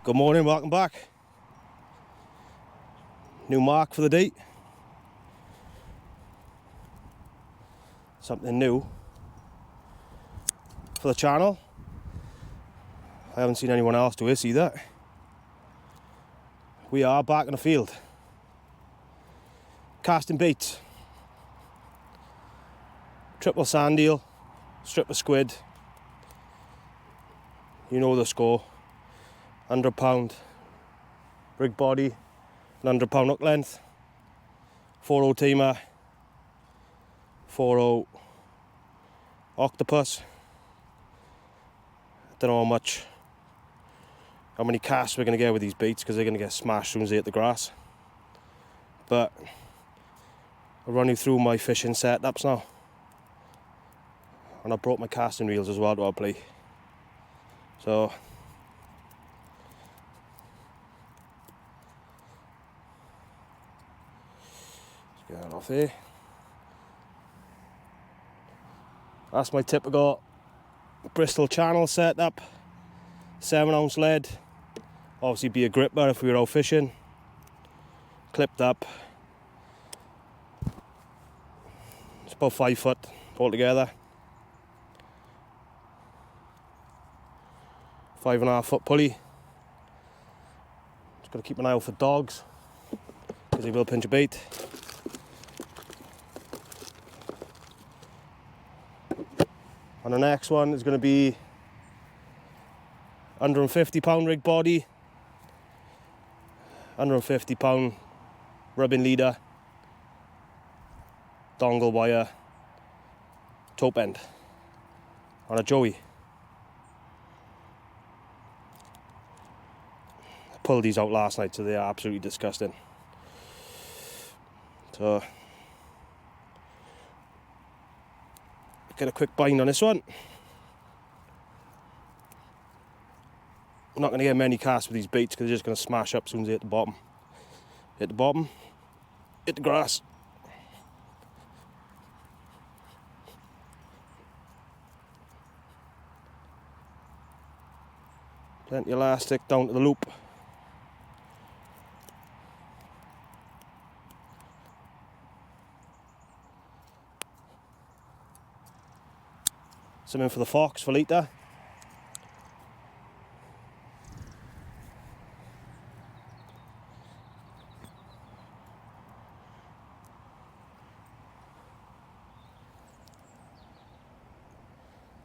Good morning, welcome back. New mark for the day. Something new for the channel. I haven't seen anyone else do this either. We are back in the field. Casting baits. Triple sand eel, strip of squid. You know the score. £100 rig body, £100 hook length, 4.0 tamer, 4.0 octopus. I don't know how many casts we're going to get with these baits, because they're going to get smashed as soon as they hit the grass. But I'll run you through my fishing setups now. And I brought my casting reels as well to our play. So get that off here. That's my typical Bristol channel setup. 7-ounce lead. Obviously be a gripper if we were out fishing. Clipped up. It's about 5 foot altogether. 5.5 foot pulley. Just got to keep an eye out for dogs, because they will pinch a bait. And the next one is going to be £150 rig body, £150 rubbing leader, dongle wire, top end on a joey. I pulled these out last night, so they are absolutely disgusting. So get a quick bind on this one. I'm not going to get many casts with these baits, because they're just going to smash up as soon as they hit the bottom. Hit the bottom, hit the grass. Plenty of elastic down to the loop. Some in for the fox for later.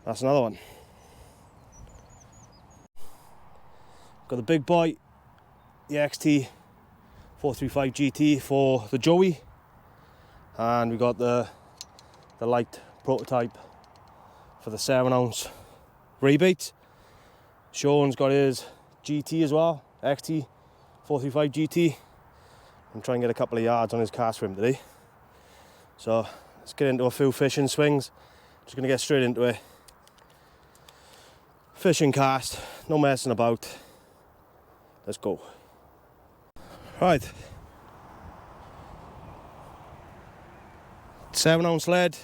That's another one. Got the big boy, the XT 435 GT for the joey, and we got the light prototype for the 7-ounce rebate. Sean's got his GT as well, XT 435 GT. I'm trying to get a couple of yards on his cast for him today. So let's get into a few fishing swings. Just going to get straight into it. Fishing cast, no messing about. Let's go. Right. 7-ounce lead,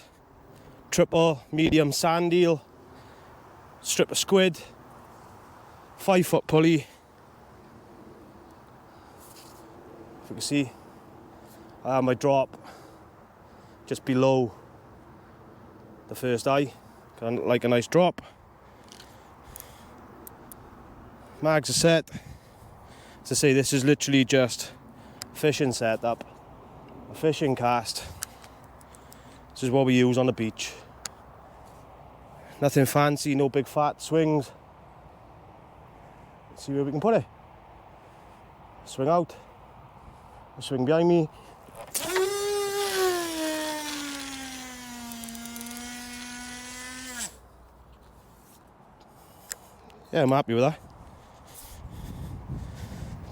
triple medium sand eel, strip of squid, 5 foot pulley. If you can see, I have my drop just below the first eye. Kind of like a nice drop. Mags are set. As I say, this is literally just fishing setup, a fishing cast. This is what we use on the beach. Nothing fancy, no big fat swings. Let's see where we can put it. Swing out. Swing behind me. Yeah, I'm happy with that.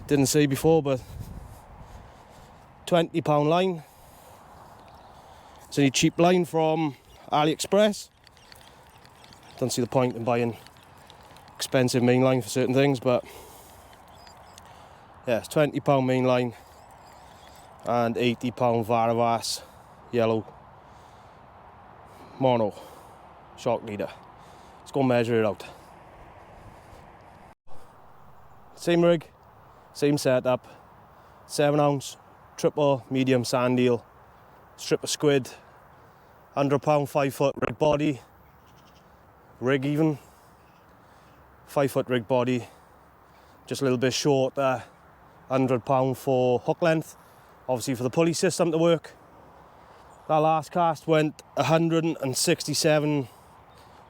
Didn't say before, but £20 line. It's only cheap line from AliExpress. Don't see the point in buying expensive main line for certain things, but yeah, it's £20 main line and £80 Varavas yellow mono shock leader. Let's go measure it out. Same rig, same setup, 7 ounce, triple medium sand eel, strip of squid, 100 pound 5 foot rig body, rig even, 5 foot rig body, just a little bit short there, 100 pound for hook length, obviously for the pulley system to work. That last cast went 167,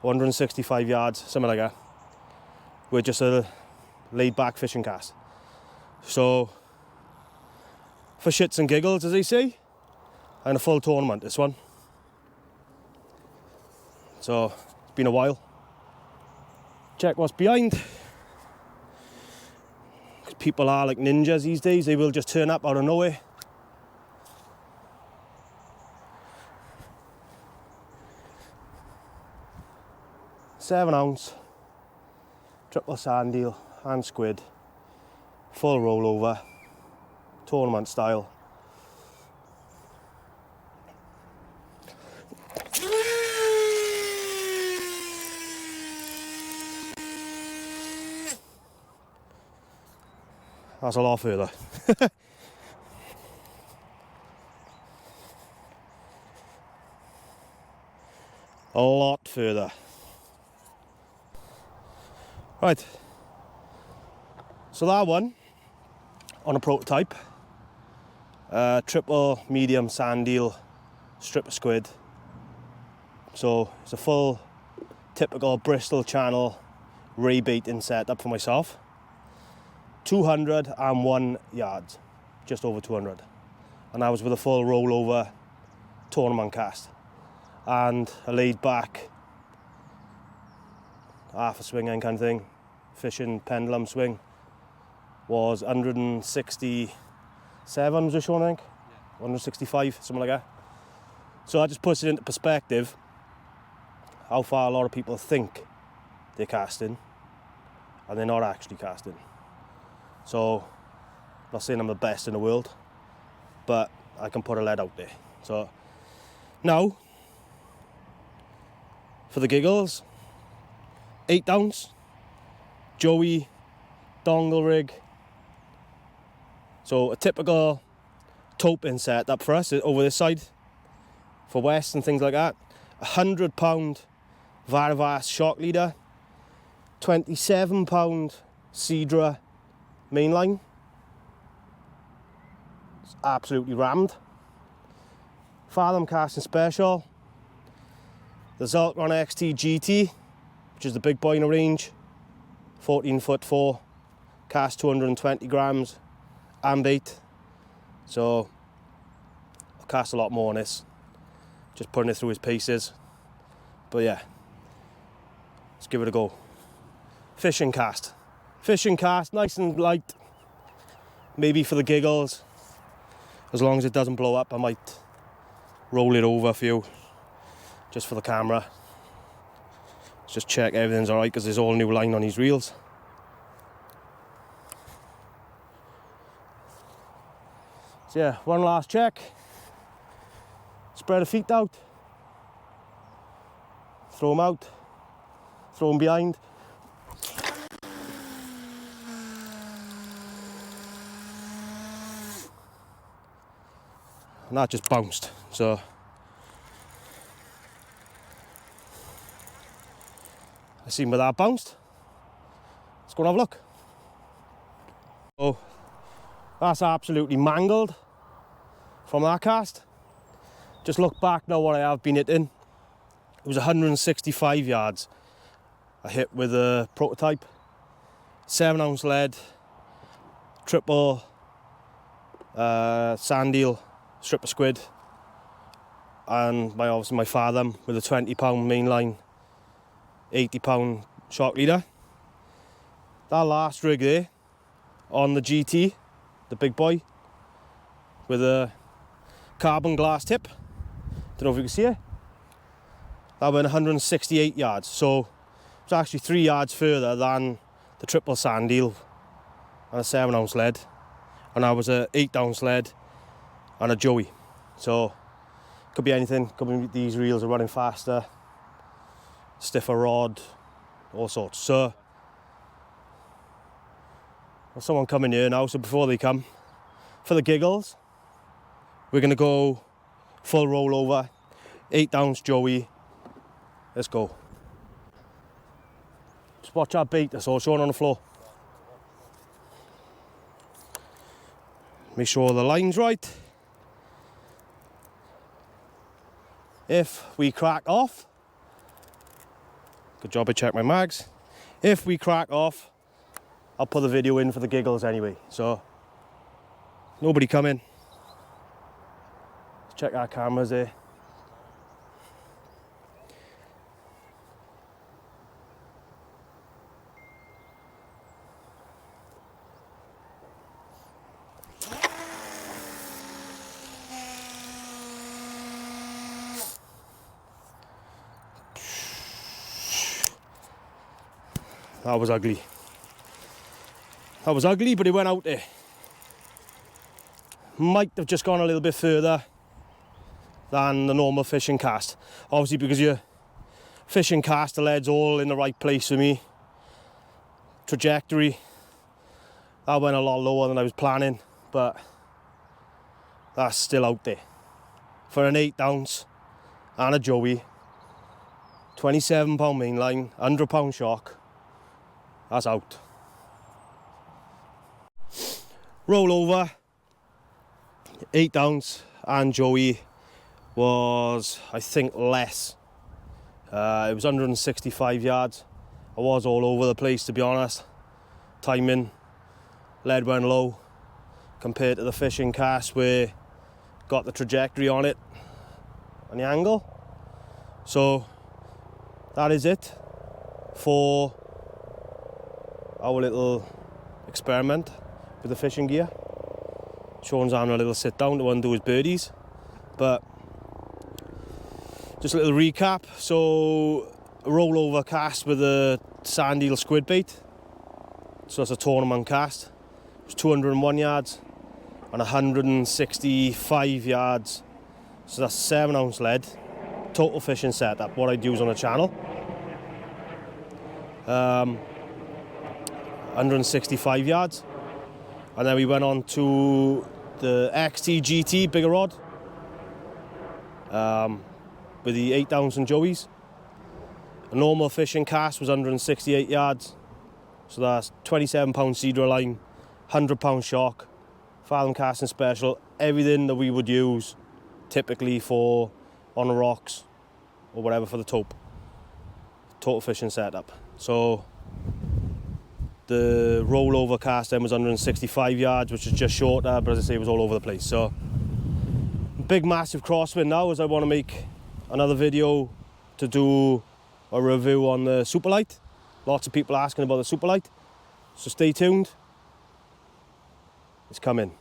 165 yards, something like that, with just a laid back fishing cast. So, for shits and giggles, as they say, and a full tournament, this one. So, it's been a while. Check what's behind. People are like ninjas these days, they will just turn up out of nowhere. Seven ounce, triple sand eel and squid, full rollover, tournament style. That's a lot further. A lot further. Right, so that one on a prototype, triple medium sand eel, strip of squid. So it's a full typical Bristol channel ray baiting setup for myself. 201 yards, just over 200. And I was with a full rollover tournament cast and a laid back half a swing end kind of thing, fishing pendulum swing, was 167 was it shown, I think? Yeah. 165, something like that. So that just puts it into perspective how far a lot of people think they're casting and they're not actually casting. So, I'm not saying I'm the best in the world, but I can put a lead out there. So, now, for the giggles, 8 ounce, Joey, dongle rig. So a typical toping setup for us over this side, for West and things like that. 100 pound Varavas shock leader, 27 pound Cedra mainline. It's absolutely rammed. Fathom casting special. The Zaltron XT GT, which is the big boy in the range, 14'4", cast 220 grams, and bait. So I'll cast a lot more on this, just putting it through his paces. But yeah, let's give it a go. Fishing cast, nice and light. Maybe for the giggles, as long as it doesn't blow up, I might roll it over for you, just for the camera. Let's just check everything's alright, because there's all new line on these reels. So yeah, one last check. Spread the feet out. Throw them out. Throw them behind. And that just bounced, so I seen where that bounced. Let's go and have a look. Oh, that's absolutely mangled from that cast. Just look back now what I have been hitting. It was 165 yards I hit with a prototype. 7 ounce lead, triple sand eel, strip of squid, and obviously my fathom with a 20 pound mainline, 80 pound shock leader. That last rig there on the GT, the big boy, with a carbon glass tip, don't know if you can see it, that went 168 yards, so it's actually 3 yards further than the triple sand eel and a 7 ounce lead, and I was a 8 ounce lead and a Joey. So could be anything, could be these reels are running faster, stiffer rod, all sorts. So There's someone coming here now, so before they come, for the giggles, we're going to go full rollover, 8 ounce Joey. Let's go. Just watch that bait, that's all showing on the floor. Make sure the line's right. If we crack off, good job I checked my mags. If we crack off, I'll put the video in for the giggles anyway. So, nobody coming. Let's check our cameras there. That was ugly. That was ugly, but it went out there. Might have just gone a little bit further than the normal fishing cast. Obviously because your fishing cast, the lead's all in the right place for me. Trajectory, that went a lot lower than I was planning, but that's still out there. For an 8 ounce and a Joey, 27 pound mainline, 100 pound shock, that's out. Roll over, 8 ounce and Joey was, I think, less. It was 165 yards. I was all over the place, to be honest. Timing, lead went low compared to the fishing cast where got the trajectory on it and the angle. So that is it for our little experiment with the fishing gear. Sean's having a little sit down to undo his birdies, but just a little recap. So a rollover cast with a sand eel squid bait, so that's a tournament cast. It was 201 yards and 165 yards, so that's 7 ounce lead. Total fishing setup, what I'd use on the channel. 165 yards, and then we went on to the XT GT bigger rod with the 8 ounce and Joeys. A normal fishing cast was 168 yards, so that's 27 pound cedar line, 100 pound shock, fathom casting special, everything that we would use typically for on the rocks or whatever for the tope. Total fishing setup. So the rollover cast then was 165 yards, which is just shorter, but as I say, it was all over the place. So big massive crosswind now, as I want to make another video to do a review on the Superlight. Lots of people asking about the Superlight, so stay tuned. It's coming.